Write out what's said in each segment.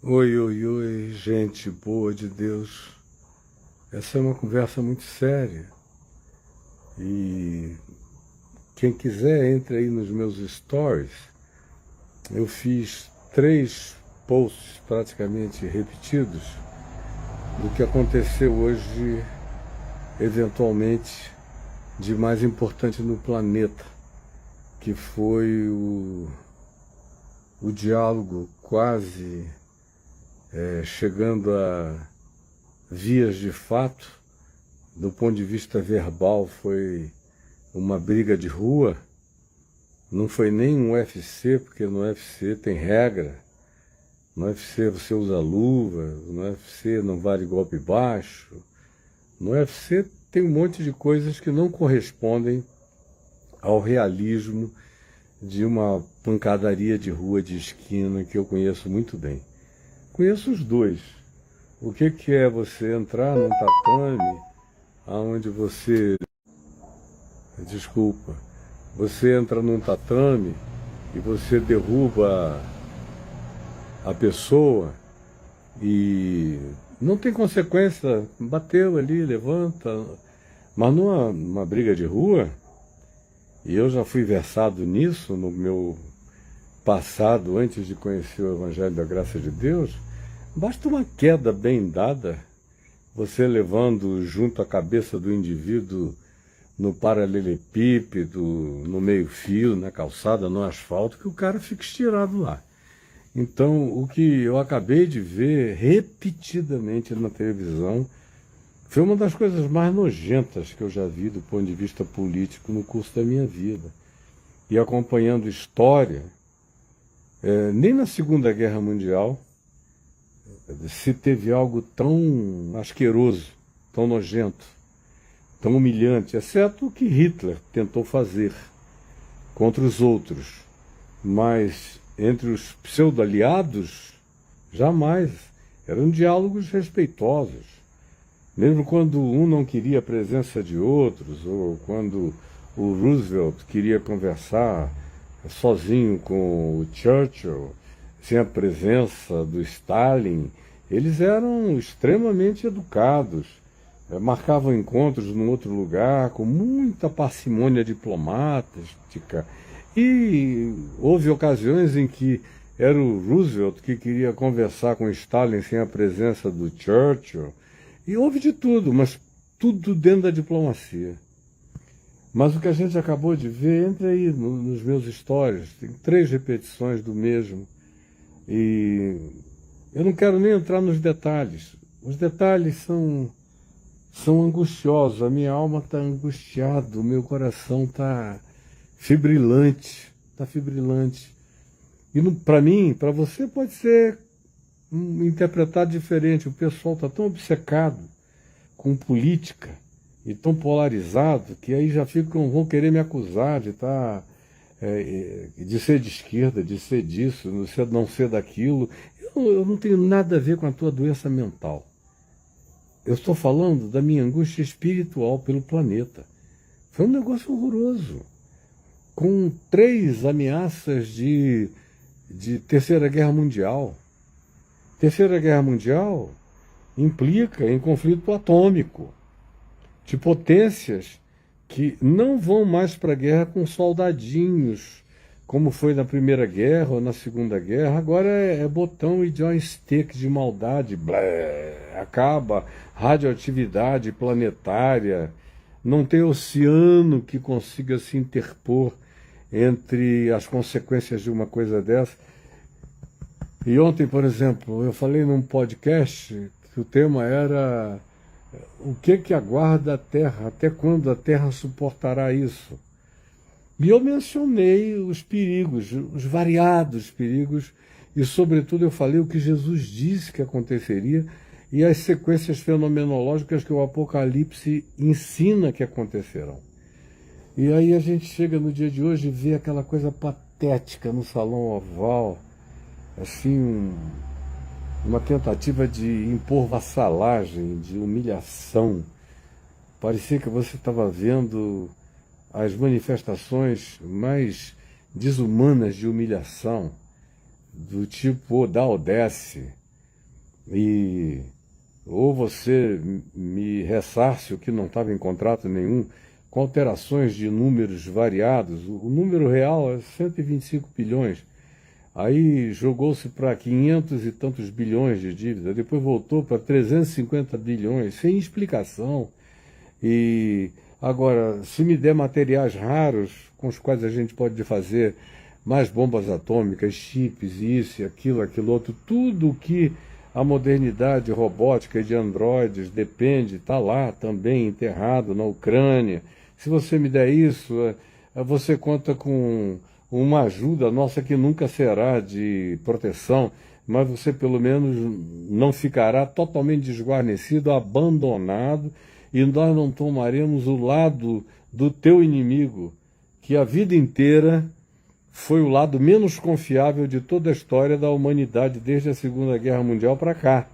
Oi, oi, oi, gente boa de Deus. Essa é uma conversa muito séria. E quem quiser, entre aí nos meus stories. Eu fiz 3 posts praticamente repetidos do que aconteceu hoje, eventualmente, de mais importante no planeta, que foi o diálogo quase chegando a vias de fato. Do ponto de vista verbal, foi uma briga de rua. Não foi nem um UFC, porque no UFC tem regra. No UFC você usa luva, no UFC não vale golpe baixo. No UFC tem um monte de coisas que não correspondem ao realismo de uma pancadaria de rua de esquina que eu conheço muito bem. Conheço os dois. O que é você entrar num tatame onde você... Desculpa. Você entra num tatame e você derruba a pessoa e não tem consequência. Bateu ali, levanta. Mas numa briga de rua, e eu já fui versado nisso no meu passado, antes de conhecer o Evangelho da Graça de Deus, basta uma queda bem dada, você levando junto a cabeça do indivíduo no paralelepípedo, no meio-fio, na calçada, no asfalto, que o cara fica estirado lá. Então, o que eu acabei de ver repetidamente na televisão foi uma das coisas mais nojentas que eu já vi do ponto de vista político no curso da minha vida. E acompanhando história, nem na Segunda Guerra Mundial se teve algo tão asqueroso, tão nojento, tão humilhante, exceto o que Hitler tentou fazer contra os outros. Mas entre os pseudo-aliados, jamais. Eram diálogos respeitosos. Mesmo quando um não queria a presença de outros, ou quando o Roosevelt queria conversar sozinho com o Churchill, sem a presença do Stalin, eles eram extremamente educados, marcavam encontros num outro lugar com muita parcimônia diplomática, e houve ocasiões em que era o Roosevelt que queria conversar com Stalin sem a presença do Churchill, e houve de tudo, mas tudo dentro da diplomacia. Mas o que a gente acabou de ver, entra aí nos meus stories, tem 3 repetições do mesmo. E eu não quero nem entrar nos detalhes. Os detalhes são angustiosos. A minha alma está angustiada, o meu coração está fibrilante. Está fibrilante. E para mim, para você, pode ser interpretado diferente. O pessoal está tão obcecado com política e tão polarizado que aí já vão querer me acusar de estar... de ser de esquerda, de ser disso, não ser daquilo. Eu não tenho nada a ver com a tua doença mental. Eu estou falando da minha angústia espiritual pelo planeta. Foi um negócio horroroso. Com 3 ameaças de Terceira Guerra Mundial. Terceira Guerra Mundial implica em conflito atômico, de potências que não vão mais para a guerra com soldadinhos, como foi na Primeira Guerra ou na Segunda Guerra. Agora é botão e joystick de maldade, acaba radioatividade planetária, não tem oceano que consiga se interpor entre as consequências de uma coisa dessa. E ontem, por exemplo, eu falei num podcast que o tema era... O que aguarda a Terra? Até quando a Terra suportará isso? E eu mencionei os perigos, os variados perigos, e sobretudo eu falei o que Jesus disse que aconteceria e as sequências fenomenológicas que o Apocalipse ensina que acontecerão. E aí a gente chega no dia de hoje e vê aquela coisa patética no Salão Oval, assim, uma tentativa de impor vassalagem, de humilhação. Parecia que você estava vendo as manifestações mais desumanas de humilhação, do tipo, dá ou desce. e ou você me ressarce o que não estava em contrato nenhum, com alterações de números variados. O número real é 125 bilhões. Aí jogou-se para 500 e tantos bilhões de dívida, depois voltou para 350 bilhões, sem explicação. E agora, se me der materiais raros com os quais a gente pode fazer mais bombas atômicas, chips, isso, aquilo outro, tudo que a modernidade robótica e de androides depende, está lá também enterrado na Ucrânia. Se você me der isso, você conta com uma ajuda nossa que nunca será de proteção, mas você pelo menos não ficará totalmente desguarnecido, abandonado, e nós não tomaremos o lado do teu inimigo, que a vida inteira foi o lado menos confiável de toda a história da humanidade, desde a Segunda Guerra Mundial para cá.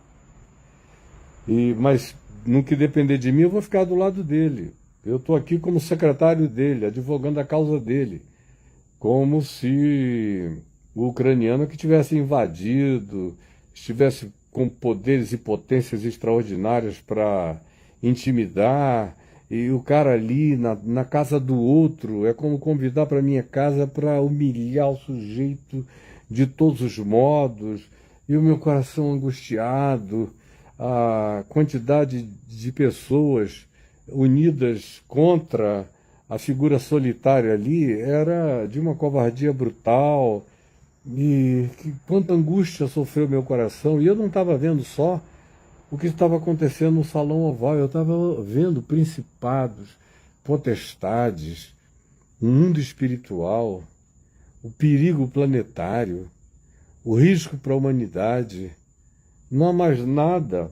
Mas no que depender de mim, eu vou ficar do lado dele. Eu estou aqui como secretário dele, advogando a causa dele, como se o ucraniano que tivesse invadido, estivesse com poderes e potências extraordinárias para intimidar, e o cara ali na casa do outro é como convidar para minha casa para humilhar o sujeito de todos os modos, e o meu coração angustiado, a quantidade de pessoas unidas contra a figura solitária ali era de uma covardia brutal, e quanta angústia sofreu meu coração. E eu não estava vendo só o que estava acontecendo no Salão Oval, eu estava vendo principados, potestades, o mundo espiritual, o perigo planetário, o risco para a humanidade. Não há mais nada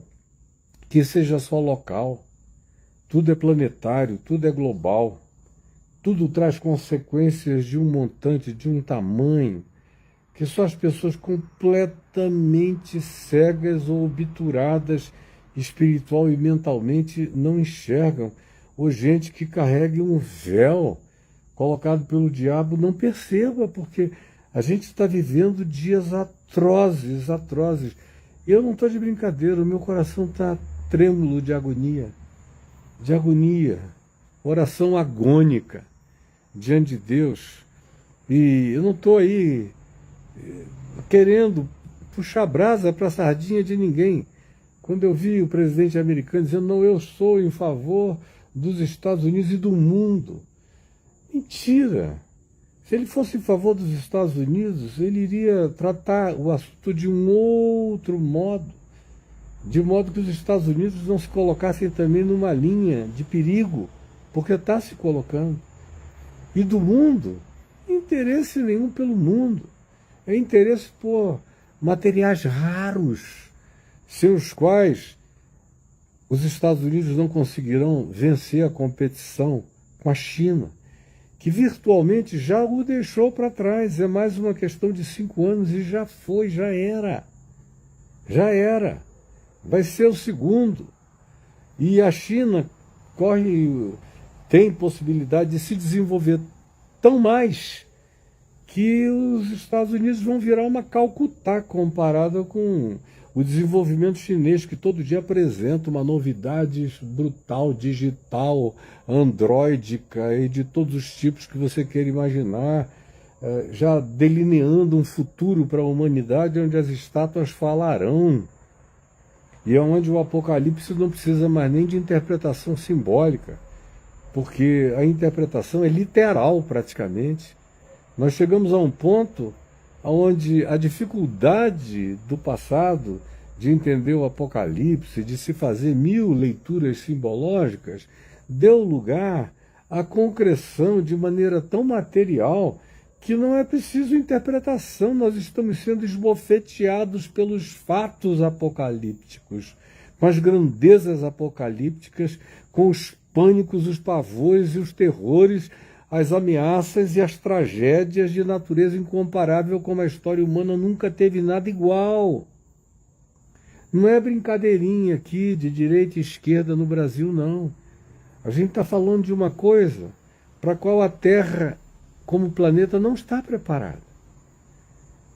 que seja só local. Tudo é planetário, tudo é global. Tudo traz consequências de um montante, de um tamanho, que só as pessoas completamente cegas ou obturadas espiritual e mentalmente não enxergam, ou gente que carregue um véu colocado pelo diabo não perceba, porque a gente está vivendo dias atrozes, atrozes. Eu não estou de brincadeira, o meu coração está trêmulo de agonia, oração agônica diante de Deus. E eu não estou aí querendo puxar brasa para a sardinha de ninguém. Quando eu vi o presidente americano dizendo, não, eu sou em favor dos Estados Unidos e do mundo. Mentira! Se ele fosse em favor dos Estados Unidos, ele iria tratar o assunto de um outro modo, de modo que os Estados Unidos não se colocassem também numa linha de perigo, porque está se colocando. E do mundo, interesse nenhum pelo mundo. É interesse por materiais raros, sem os quais os Estados Unidos não conseguirão vencer a competição com a China, que virtualmente já o deixou para trás. É mais uma questão de 5 anos e já foi, já era. Já era. Vai ser o segundo. E a China tem possibilidade de se desenvolver tão mais que os Estados Unidos vão virar uma Calcutá comparada com o desenvolvimento chinês, que todo dia apresenta uma novidade brutal, digital, androidica e de todos os tipos que você queira imaginar, já delineando um futuro para a humanidade onde as estátuas falarão. E é onde o Apocalipse não precisa mais nem de interpretação simbólica, porque a interpretação é literal praticamente. Nós chegamos a um ponto onde a dificuldade do passado de entender o Apocalipse, de se fazer 1000 leituras simbológicas, deu lugar à concreção de maneira tão material que não é preciso interpretação. Nós estamos sendo esbofeteados pelos fatos apocalípticos, com as grandezas apocalípticas, com os pânicos, os pavores e os terrores, as ameaças e as tragédias de natureza incomparável, como a história humana nunca teve nada igual. Não é brincadeirinha aqui de direita e esquerda no Brasil, não. A gente está falando de uma coisa para a qual a Terra, como planeta, não está preparada.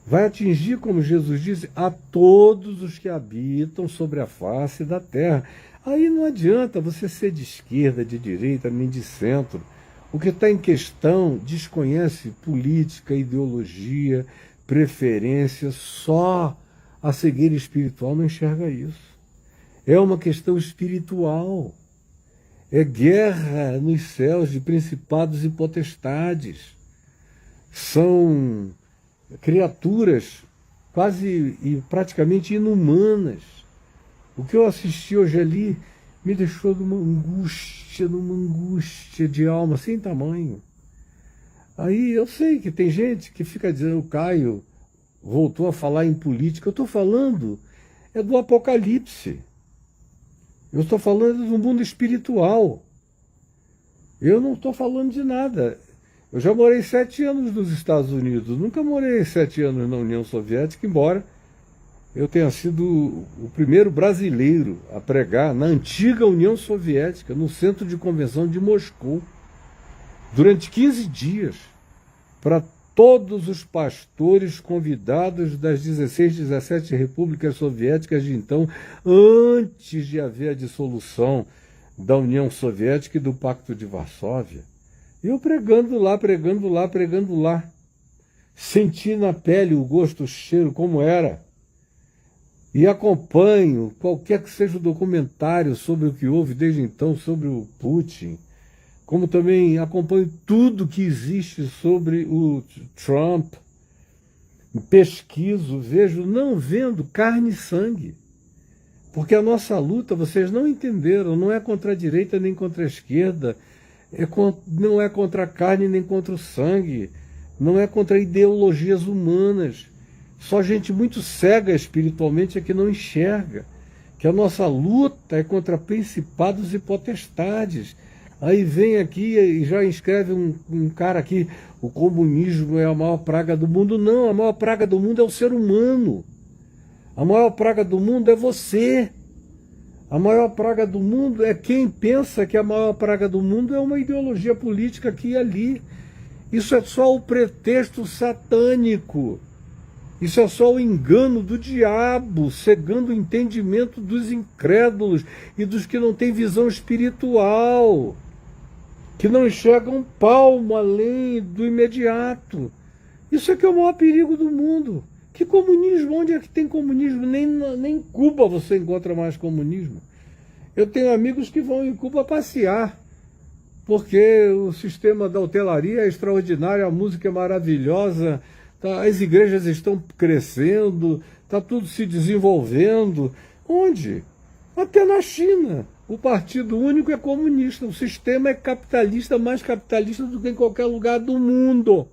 vai atingir, como Jesus disse, a todos os que habitam sobre a face da terra. Aí não adianta você ser de esquerda, de direita, nem de centro. O que está em questão desconhece política, ideologia, preferência, só a cegueira espiritual não enxerga isso. É uma questão espiritual. É guerra nos céus de principados e potestades. São criaturas quase e praticamente inumanas. O que eu assisti hoje ali me deixou numa angústia de alma sem tamanho. Aí eu sei que tem gente que fica dizendo, o Caio voltou a falar em política. Eu estou falando do Apocalipse. Eu estou falando do mundo espiritual. Eu não estou falando de nada. Eu já morei 7 anos nos Estados Unidos. Nunca morei 7 anos na União Soviética, embora eu tenha sido o primeiro brasileiro a pregar na antiga União Soviética, no Centro de Convenção de Moscou, durante 15 dias, para todos os pastores convidados das 16, 17 repúblicas soviéticas de então, antes de haver a dissolução da União Soviética e do Pacto de Varsóvia. Eu pregando lá, pregando lá, pregando lá. Senti na pele o gosto, o cheiro, como era. E acompanho qualquer que seja o documentário sobre o que houve desde então, sobre o Putin, como também acompanho tudo que existe sobre o Trump, pesquiso, vejo, não vendo carne e sangue. Porque a nossa luta, vocês não entenderam, não é contra a direita nem contra a esquerda, não é contra a carne nem contra o sangue, não é contra ideologias humanas. Só gente muito cega espiritualmente é que não enxerga que a nossa luta é contra principados e potestades. Aí vem aqui e já escreve um cara aqui, o comunismo é a maior praga do mundo. Não, a maior praga do mundo é o ser humano. A maior praga do mundo é você. A maior praga do mundo é quem pensa que a maior praga do mundo é uma ideologia política aqui e ali. Isso é só o pretexto satânico. Isso é só o engano do diabo, cegando o entendimento dos incrédulos e dos que não têm visão espiritual, que não enxergam um palmo além do imediato. Isso é que é o maior perigo do mundo. Que comunismo? Onde é que tem comunismo? Nem em Cuba você encontra mais comunismo. Eu tenho amigos que vão em Cuba passear, porque o sistema da hotelaria é extraordinário, a música é maravilhosa, as igrejas estão crescendo, está tudo se desenvolvendo. Onde? Até na China. O partido único é comunista, o sistema é capitalista, mais capitalista do que em qualquer lugar do mundo.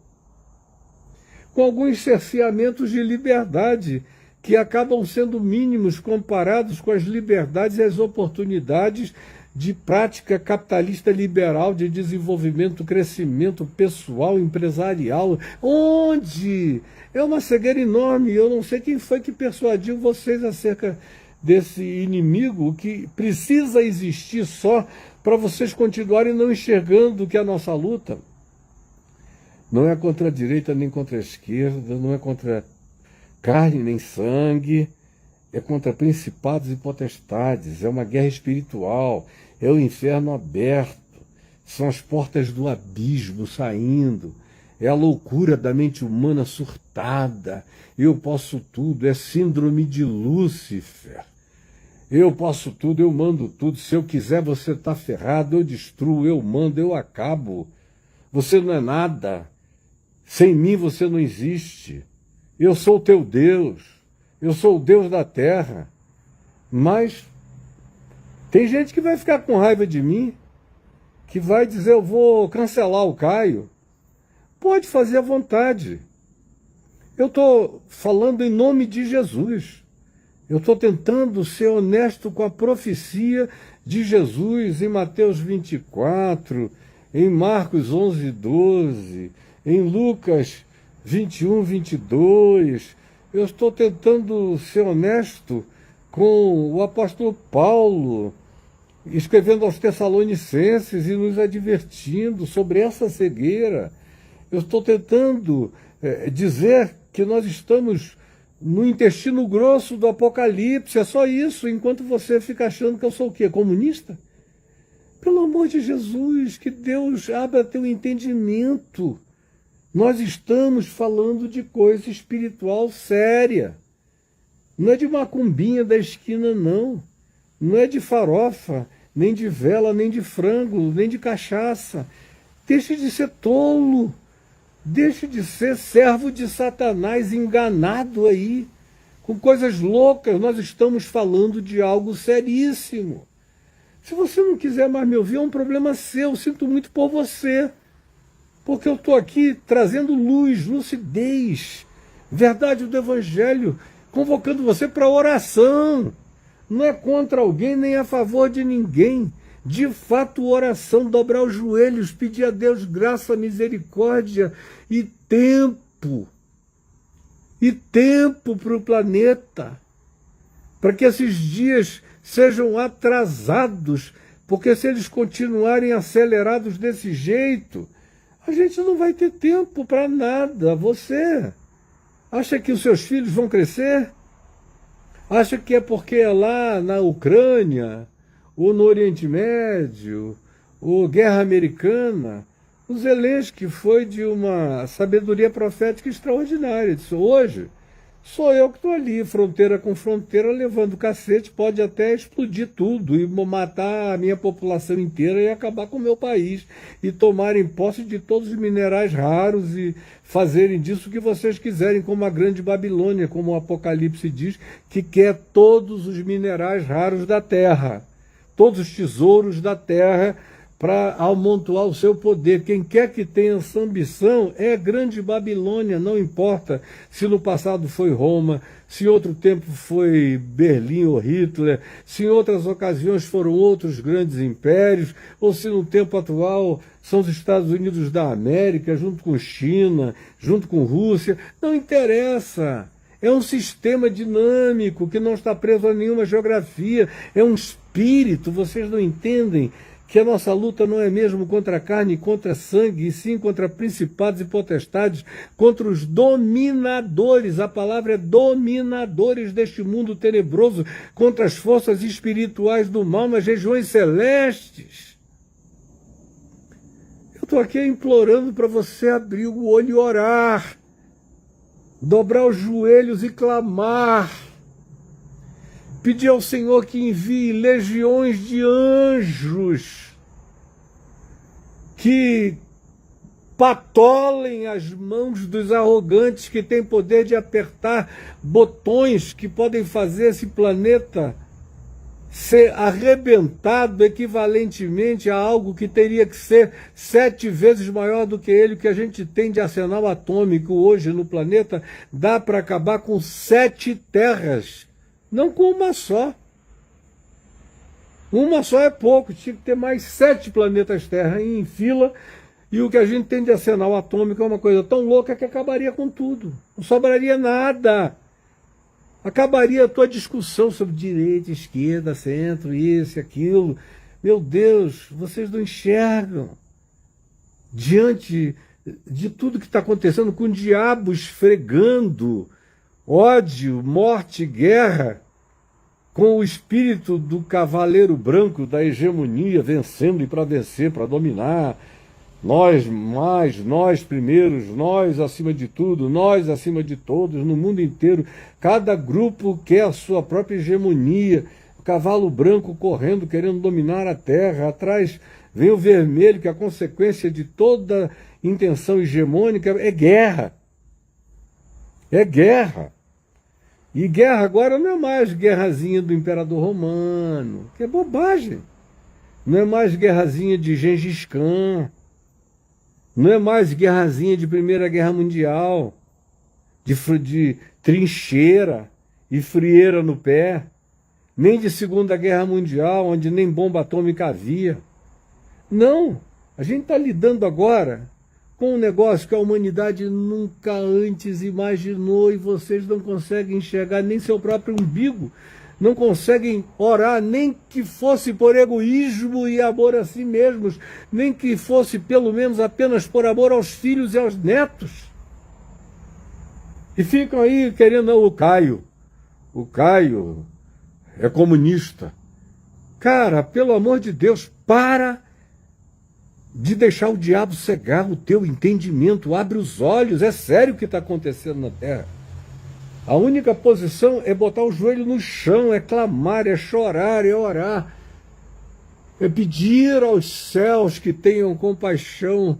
Com alguns cerceamentos de liberdade, que acabam sendo mínimos comparados com as liberdades e as oportunidades de prática capitalista liberal, de desenvolvimento, crescimento pessoal, empresarial. Onde? É uma cegueira enorme. Eu não sei quem foi que persuadiu vocês acerca desse inimigo que precisa existir só para vocês continuarem não enxergando que a nossa luta não é contra a direita nem contra a esquerda, não é contra carne nem sangue, é contra principados e potestades, é uma guerra espiritual, é o inferno aberto, são as portas do abismo saindo, é a loucura da mente humana surtada, eu posso tudo, é síndrome de Lúcifer, eu posso tudo, eu mando tudo, se eu quiser você está ferrado, eu destruo, eu mando, eu acabo, você não é nada, sem mim você não existe, eu sou o teu Deus, eu sou o Deus da terra. Mas tem gente que vai ficar com raiva de mim, que vai dizer, eu vou cancelar o Caio. Pode fazer à vontade. Eu estou falando em nome de Jesus. Eu estou tentando ser honesto com a profecia de Jesus em Mateus 24, em Marcos 11, 12, em Lucas 21, 22. Eu estou tentando ser honesto com o apóstolo Paulo, escrevendo aos Tessalonicenses e nos advertindo sobre essa cegueira. Eu estou tentando dizer que nós estamos no intestino grosso do Apocalipse, é só isso, enquanto você fica achando que eu sou o quê? Comunista? Pelo amor de Jesus, que Deus abra teu entendimento. Nós estamos falando de coisa espiritual séria. Não é de macumbinha da esquina, não. Não é de farofa, nem de vela, nem de frango, nem de cachaça. Deixe de ser tolo. Deixe de ser servo de Satanás enganado aí, com coisas loucas. Nós estamos falando de algo seríssimo. Se você não quiser mais me ouvir, é um problema seu. Sinto muito por você. Porque eu estou aqui trazendo luz, lucidez, verdade do Evangelho, convocando você para oração. Não é contra alguém, nem a favor de ninguém. De fato, oração, dobrar os joelhos, pedir a Deus graça, misericórdia e tempo. E tempo para o planeta. Para que esses dias sejam atrasados. Porque se eles continuarem acelerados desse jeito, a gente não vai ter tempo para nada. Você acha que os seus filhos vão crescer? Acha que é porque é lá na Ucrânia, ou no Oriente Médio, ou Guerra Americana? O Zelensky foi de uma sabedoria profética extraordinária. Disse, hoje sou eu que estou ali, fronteira com fronteira, levando cacete, pode até explodir tudo e matar a minha população inteira e acabar com o meu país, e tomarem posse de todos os minerais raros e fazerem disso o que vocês quiserem, como a grande Babilônia, como o Apocalipse diz, que quer todos os minerais raros da terra, todos os tesouros da terra, para amontoar o seu poder. Quem quer que tenha essa ambição é a grande Babilônia, não importa se no passado foi Roma, se em outro tempo foi Berlim ou Hitler, se em outras ocasiões foram outros grandes impérios, ou se no tempo atual são os Estados Unidos da América, junto com China, junto com Rússia, não interessa. É um sistema dinâmico que não está preso a nenhuma geografia, é um espírito, vocês não entendem que a nossa luta não é mesmo contra a carne e contra sangue, e sim contra principados e potestades, contra os dominadores, a palavra é dominadores deste mundo tenebroso, contra as forças espirituais do mal nas regiões celestes. Eu estou aqui implorando para você abrir o olho e orar, dobrar os joelhos e clamar, pedir ao Senhor que envie legiões de anjos que patolem as mãos dos arrogantes que têm poder de apertar botões que podem fazer esse planeta ser arrebentado equivalentemente a algo que teria que ser 7 vezes maior do que ele. Que a gente tem de arsenal atômico hoje no planeta dá para acabar com 7 terras, não com uma só. Uma só é pouco, tinha que ter mais 7 planetas Terra em fila, e o que a gente tem de arsenal atômico é uma coisa tão louca que acabaria com tudo. Não sobraria nada. Acabaria a tua discussão sobre direita, esquerda, centro, isso e aquilo. Meu Deus, vocês não enxergam. Diante de tudo que está acontecendo, com o diabo esfregando ódio, morte, guerra, com o espírito do cavaleiro branco da hegemonia vencendo e para vencer, para dominar, nós mais, nós primeiros, nós acima de tudo, nós acima de todos, no mundo inteiro, cada grupo quer a sua própria hegemonia, o cavalo branco correndo, querendo dominar a terra, atrás vem o vermelho, que a consequência de toda intenção hegemônica é guerra. É guerra. E guerra agora não é mais guerrazinha do Imperador Romano, que é bobagem. Não é mais guerrazinha de Gengis Khan. Não é mais guerrazinha de Primeira Guerra Mundial, de trincheira e frieira no pé, nem de Segunda Guerra Mundial, onde nem bomba atômica havia. Não, a gente está lidando agora com um negócio que a humanidade nunca antes imaginou, e vocês não conseguem enxergar nem seu próprio umbigo, não conseguem orar, nem que fosse por egoísmo e amor a si mesmos, nem que fosse pelo menos apenas por amor aos filhos e aos netos. E ficam aí querendo, não, o Caio é comunista. Cara, pelo amor de Deus, para de deixar o diabo cegar o teu entendimento, abre os olhos, é sério o que está acontecendo na Terra. A única posição é botar o joelho no chão, é clamar, é chorar, é orar, é pedir aos céus que tenham compaixão,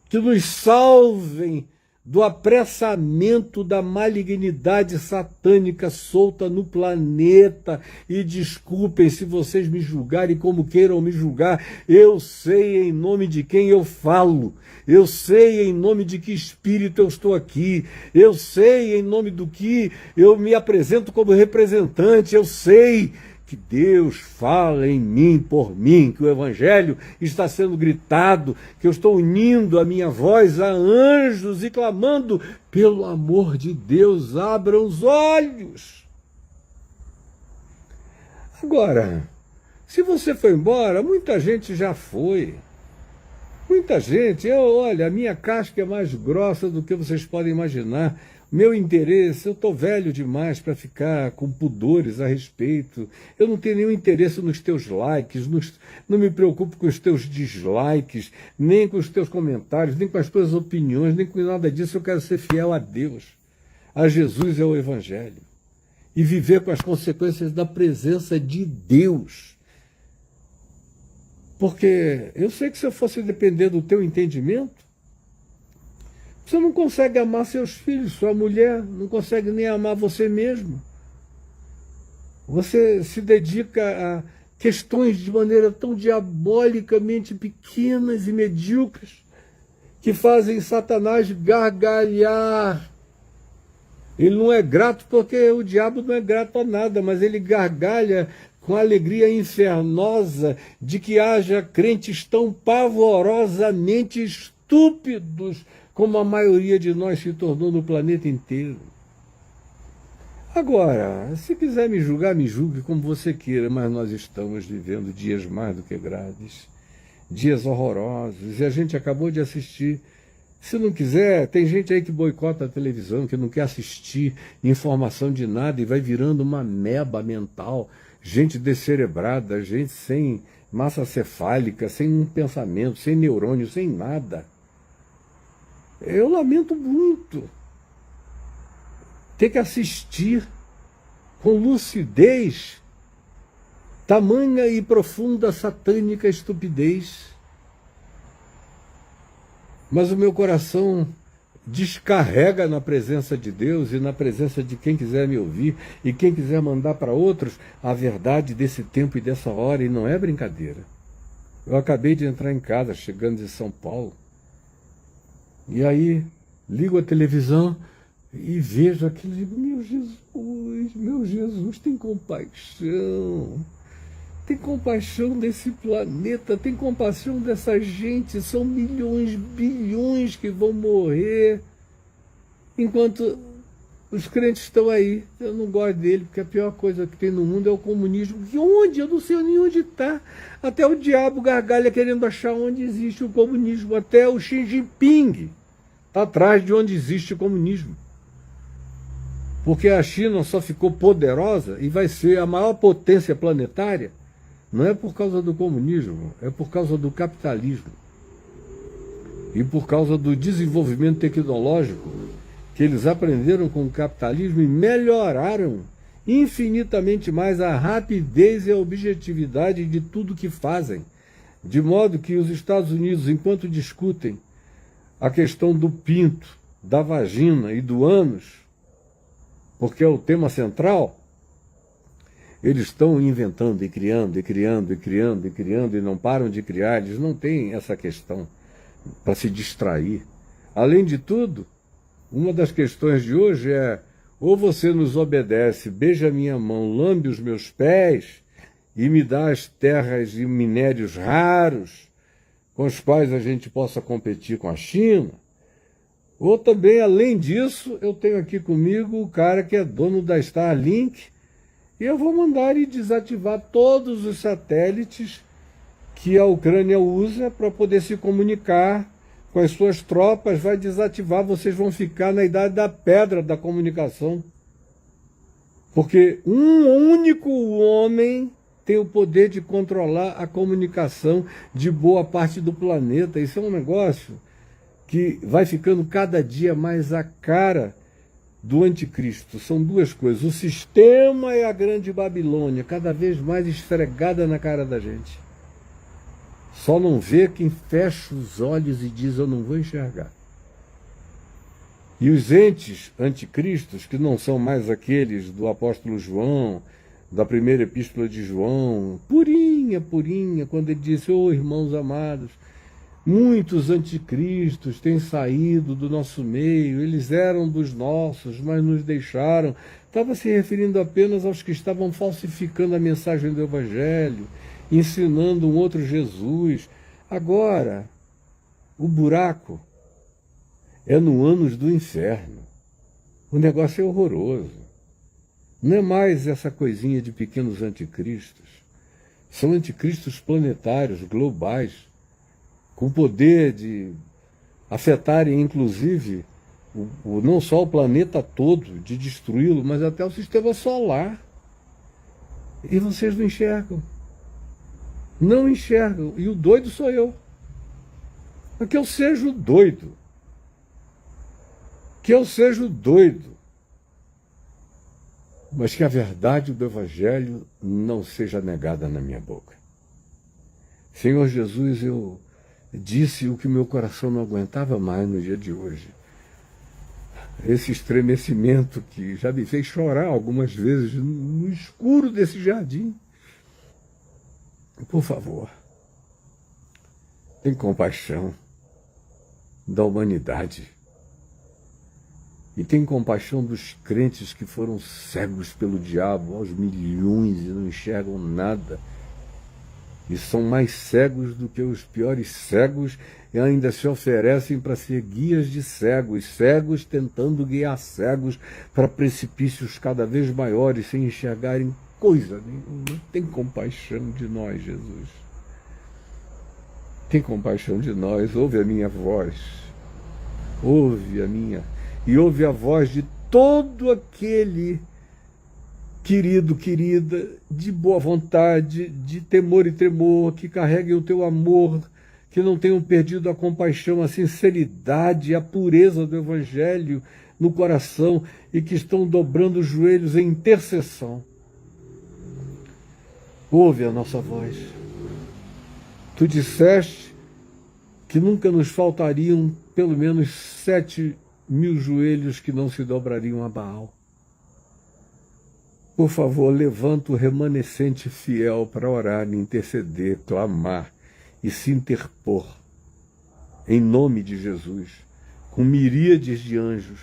que nos salvem do apressamento da malignidade satânica solta no planeta. E desculpem se vocês me julgarem como queiram me julgar, eu sei em nome de quem eu falo, eu sei em nome de que espírito eu estou aqui, eu sei em nome do que eu me apresento como representante, eu sei que Deus fala em mim, por mim, que o Evangelho está sendo gritado, que eu estou unindo a minha voz a anjos e clamando, pelo amor de Deus, abram os olhos. Agora, se você foi embora, muita gente já foi. Muita gente, olha, a minha casca é mais grossa do que vocês podem imaginar. Meu interesse, eu estou velho demais para ficar com pudores a respeito. Eu não tenho nenhum interesse nos teus likes, não me preocupo com os teus dislikes, nem com os teus comentários, nem com as tuas opiniões, nem com nada disso. Eu quero ser fiel a Deus, a Jesus e ao Evangelho. E viver com as consequências da presença de Deus. Porque eu sei que se eu fosse depender do teu entendimento, você não consegue amar seus filhos, sua mulher, não consegue nem amar você mesmo. Você se dedica a questões de maneira tão diabolicamente pequenas e medíocres que fazem Satanás gargalhar. Ele não é grato porque o diabo não é grato a nada, mas ele gargalha com a alegria infernosa de que haja crentes tão pavorosamente estúpidos como a maioria de nós se tornou no planeta inteiro. Agora, se quiser me julgar, me julgue como você queira, mas nós estamos vivendo dias mais do que graves, dias horrorosos, e a gente acabou de assistir. Se não quiser, tem gente aí que boicota a televisão, que não quer assistir informação de nada e vai virando uma meba mental, gente descerebrada, gente sem massa cefálica, sem um pensamento, sem neurônio, sem nada. Eu lamento muito ter que assistir com lucidez tamanha e profunda satânica estupidez. Mas o meu coração descarrega na presença de Deus e na presença de quem quiser me ouvir e quem quiser mandar para outros a verdade desse tempo e dessa hora, e não é brincadeira. Eu acabei de entrar em casa, chegando de São Paulo, e aí ligo a televisão e vejo aquilo e digo, meu Jesus, tem compaixão. Tem compaixão desse planeta, tem compaixão dessa gente, são milhões, bilhões que vão morrer, enquanto os crentes estão aí. Eu não gosto dele, porque a pior coisa que tem no mundo é o comunismo. E onde? Eu não sei nem onde está. Até o diabo gargalha querendo achar onde existe o comunismo. Até o Xi Jinping está atrás de onde existe o comunismo. Porque a China só ficou poderosa e vai ser a maior potência planetária. Não é por causa do comunismo, é por causa do capitalismo. E por causa do desenvolvimento tecnológico que eles aprenderam com o capitalismo e melhoraram infinitamente mais a rapidez e a objetividade de tudo que fazem. De modo que os Estados Unidos, enquanto discutem a questão do pinto, da vagina e do ânus, porque é o tema central, eles estão inventando e criando, e criando, e criando, e criando, e não param de criar. Eles não têm essa questão para se distrair. Além de tudo, uma das questões de hoje é: ou você nos obedece, beija minha mão, lambe os meus pés e me dá as terras e minérios raros com os quais a gente possa competir com a China. Ou também, além disso, eu tenho aqui comigo o cara que é dono da Starlink, e eu vou mandar ele desativar todos os satélites que a Ucrânia usa para poder se comunicar com as suas tropas, vai desativar, vocês vão ficar na idade da pedra da comunicação. Porque um único homem tem o poder de controlar a comunicação de boa parte do planeta. Isso é um negócio que vai ficando cada dia mais a cara do anticristo. São duas coisas. O sistema é a grande Babilônia, cada vez mais esfregada na cara da gente. Só não vê quem fecha os olhos e diz, eu não vou enxergar. E os entes anticristos, que não são mais aqueles do apóstolo João, da primeira epístola de João, purinha, quando ele disse, irmãos amados, muitos anticristos têm saído do nosso meio, eles eram dos nossos, mas nos deixaram. Estava se referindo apenas aos que estavam falsificando a mensagem do Evangelho, ensinando um outro Jesus. Agora, o buraco é no ânus do inferno. O negócio é horroroso. Não é mais essa coisinha de pequenos anticristos. São anticristos planetários, globais, com poder de afetarem, inclusive, não só o planeta todo, de destruí-lo, mas até o sistema solar. E vocês não enxergam. Não enxergam. E o doido sou eu. Que eu seja o doido. Que eu seja o doido. Mas que a verdade do Evangelho não seja negada na minha boca. Senhor Jesus, eu disse o que meu coração não aguentava mais no dia de hoje. Esse estremecimento que já me fez chorar algumas vezes no escuro desse jardim. Por favor, tem compaixão da humanidade. E tem compaixão dos crentes que foram cegos pelo diabo aos milhões e não enxergam nada. E são mais cegos do que os piores cegos e ainda se oferecem para ser guias de cegos, cegos tentando guiar cegos para precipícios cada vez maiores sem enxergarem coisa nenhuma. Tem compaixão de nós, Jesus. Tem compaixão de nós. Ouve a minha voz. Ouve a minha. E ouve a voz de todo aquele querido, querida, de boa vontade, de temor e tremor, que carreguem o teu amor, que não tenham perdido a compaixão, a sinceridade, a pureza do Evangelho no coração e que estão dobrando os joelhos em intercessão. Ouve a nossa voz. Tu disseste que nunca nos faltariam pelo menos 7.000 joelhos que não se dobrariam a Baal. Por favor, levanta o remanescente fiel para orar, interceder, clamar e se interpor, em nome de Jesus, com miríades de anjos,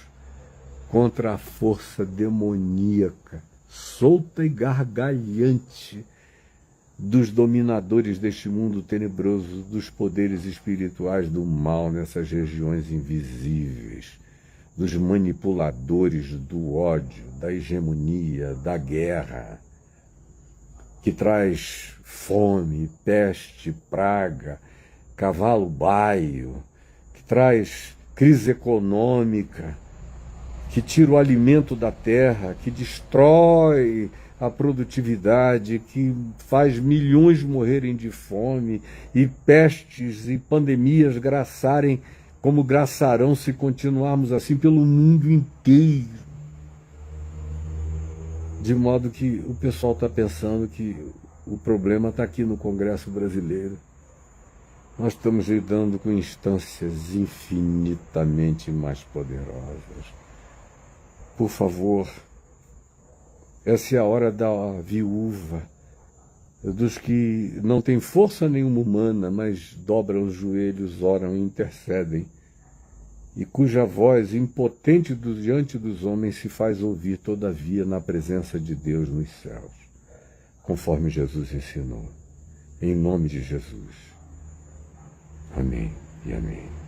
contra a força demoníaca, solta e gargalhante, dos dominadores deste mundo tenebroso, dos poderes espirituais do mal nessas regiões invisíveis, dos manipuladores do ódio, da hegemonia, da guerra, que traz fome, peste, praga, cavalo baio, que traz crise econômica, que tira o alimento da terra, que destrói a produtividade, que faz milhões morrerem de fome e pestes e pandemias graçarem como graçarão se continuarmos assim pelo mundo inteiro. De modo que o pessoal está pensando que o problema está aqui no Congresso brasileiro. Nós estamos lidando com instâncias infinitamente mais poderosas. Por favor, essa é a hora da viúva, dos que não têm força nenhuma humana, mas dobram os joelhos, oram e intercedem, e cuja voz, impotente diante dos homens, se faz ouvir, todavia, na presença de Deus nos céus, conforme Jesus ensinou. Em nome de Jesus. Amém e amém.